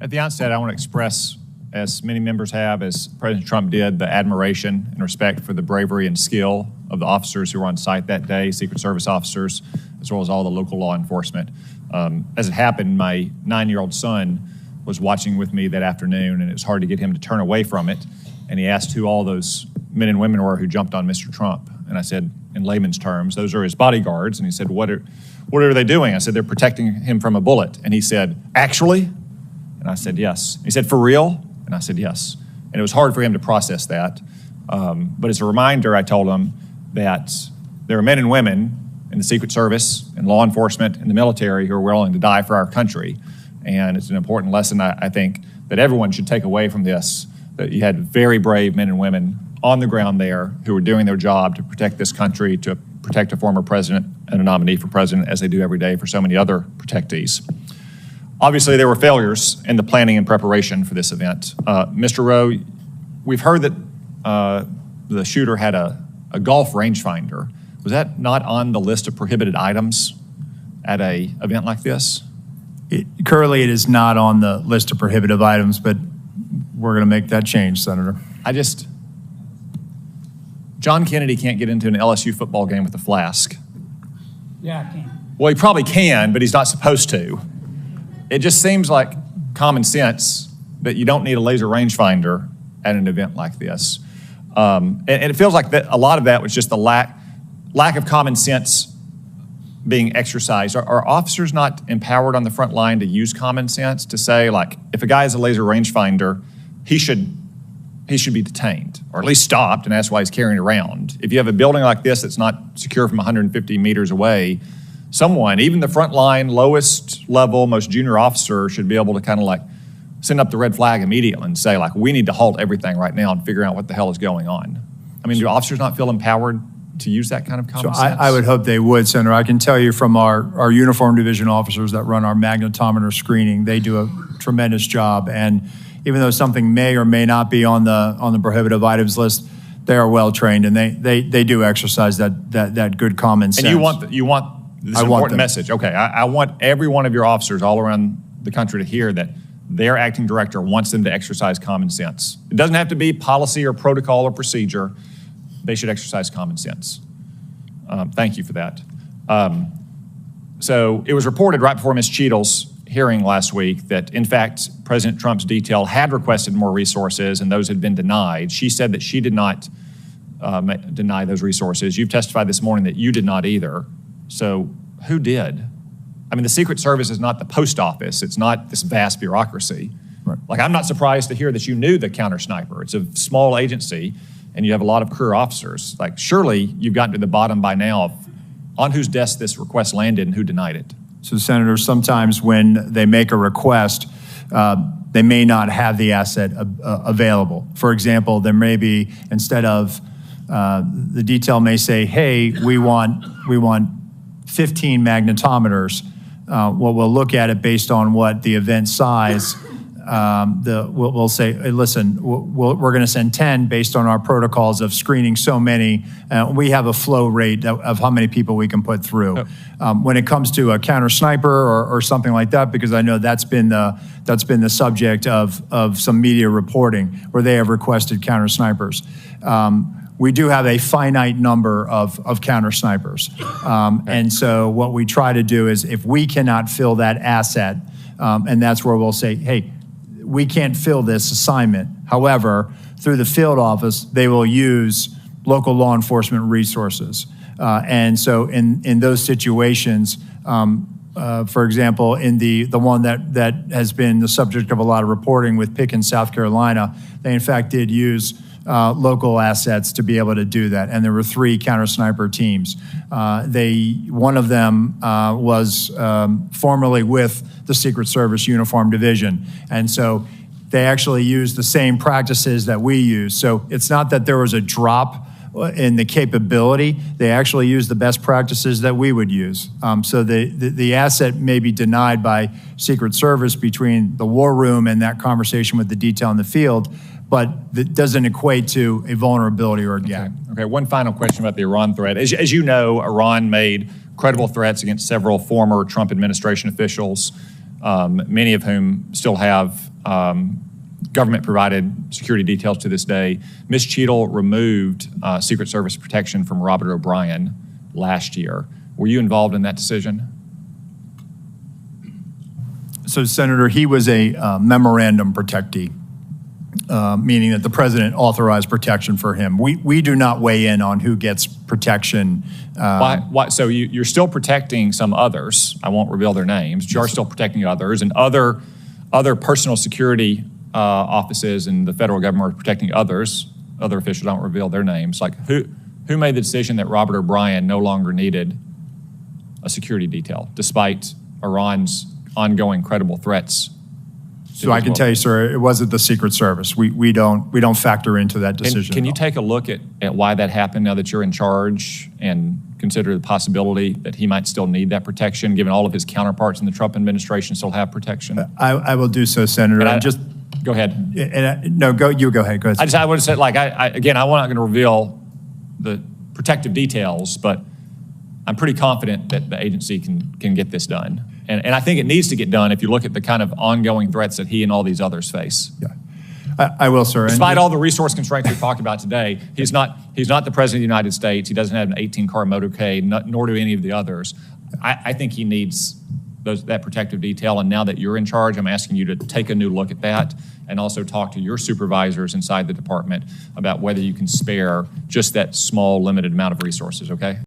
At the outset, I want to express, as many members have, as President Trump did, the admiration and respect for the bravery and skill of the officers who were on site that day, Secret Service officers, as well as all the local law enforcement. As it happened, my 9-year-old son was watching with me that afternoon, and it was hard to get him to turn away from it. And he asked who all those men and women were who jumped on Mr. Trump. And I said, in layman's terms, those are his bodyguards. And he said, what are they doing? I said, they're protecting him from a bullet. And he said, actually? And I said, yes. He said, for real? And I said, yes. And it was hard for him to process that. But as a reminder, I told him that there are men and women in the Secret Service and law enforcement and the military who are willing to die for our country. And it's an important lesson, I think, that everyone should take away from this, that you had very brave men and women on the ground there who were doing their job to protect this country, to protect a former president and a nominee for president, as they do every day for so many other protectees. Obviously, there were failures in the planning and preparation for this event. Mr. Rowe, we've heard that the shooter had a golf rangefinder. Was that not on the list of prohibited items at an event like this? Currently, it is not on the list of prohibited items, but we're going to make that change, Senator. John Kennedy can't get into an LSU football game with a flask. Yeah, I can. Well, he probably can, but he's not supposed to. It just seems like common sense that you don't need a laser rangefinder at an event like this. And it feels like that a lot of that was just the lack of common sense being exercised. Are officers not empowered on the front line to use common sense to say, like, if a guy has a laser rangefinder, he should be detained, or at least stopped and asked why he's carrying it around? If you have a building like this that's not secure from 150 meters away, someone, even the front line, lowest level, most junior officer, should be able to kind of like send up the red flag immediately and say, like, we need to halt everything right now and figure out what the hell is going on. I mean, do officers not feel empowered to use that kind of common sense? I would hope they would, Senator. I can tell you from our uniform division officers that run our magnetometer screening, they do a tremendous job. And even though something may or may not be on the prohibitive items list, they are well trained and they do exercise that good common sense. And you want this important message. Okay, I want every one of your officers all around the country to hear that their acting director wants them to exercise common sense. It doesn't have to be policy or protocol or procedure. They should exercise common sense. Thank you for that. So it was reported right before Ms. Cheadle's hearing last week that, in fact, President Trump's detail had requested more resources and those had been denied. She said that she did not deny those resources. You've testified this morning that you did not either. So who did? I mean, the Secret Service is not the post office. It's not this vast bureaucracy. Right. Like, I'm not surprised to hear that you knew the counter sniper. It's a small agency and you have a lot of career officers. Like, surely you've gotten to the bottom by now of on whose desk this request landed and who denied it. So, Senator, sometimes when they make a request, they may not have the asset available. For example, there may be, instead of, the detail may say, hey, we want 15 magnetometers. What we'll look at it based on what the event size, we'll say, hey, listen, we're going to send 10 based on our protocols of screening so many. We have a flow rate of how many people we can put through. When it comes to a counter sniper or something like that, because I know that's been the subject of some media reporting where they have requested counter snipers. We do have a finite number of counter snipers. And so what we try to do is if we cannot fill that asset, and that's where we'll say, hey, we can't fill this assignment. However, through the field office, they will use local law enforcement resources. And so in those situations, for example, in the one that has been the subject of a lot of reporting with Pickens, South Carolina, they in fact did use local assets to be able to do that. And there were 3 counter sniper teams. One of them was formerly with the Secret Service Uniform Division. And so they actually used the same practices that we use. So it's not that there was a drop in the capability. They actually used the best practices that we would use. So the asset may be denied by Secret Service between the war room and that conversation with the detail in the field, but it doesn't equate to a vulnerability or a gap. Okay, one final question about the Iran threat. As you know, Iran made credible threats against several former Trump administration officials. many of whom still have government-provided security details to this day. Ms. Cheadle removed Secret Service protection from Robert O'Brien last year. Were you involved in that decision? So, Senator, he was a memorandum protectee, meaning that the president authorized protection for him. We do not weigh in on who gets protection. Why? So you're still protecting some others. I won't reveal their names. You are still protecting others, and other personal security offices in the federal government are protecting others. Other officials, don't reveal their names. Like who made the decision that Robert O'Brien no longer needed a security detail, despite Iran's ongoing credible threats? So I can tell you, sir, it wasn't the Secret Service. We don't factor into that decision. Can you take a look at why that happened now that you're in charge, and consider the possibility that he might still need that protection, given all of his counterparts in the Trump administration still have protection? I will do so, Senator. Go ahead. You go ahead. Go ahead. I would have said, like, again, I'm not going to reveal the protective details, but I'm pretty confident that the agency can get this done. And I think it needs to get done if you look at the kind of ongoing threats that he and all these others face. Yeah, I will, sir. Despite all the resource constraints we talked about today, he's not the President of the United States. He doesn't have an 18-car motorcade, nor do any of the others. I think he needs that protective detail, and now that you're in charge, I'm asking you to take a new look at that and also talk to your supervisors inside the department about whether you can spare just that small, limited amount of resources, okay?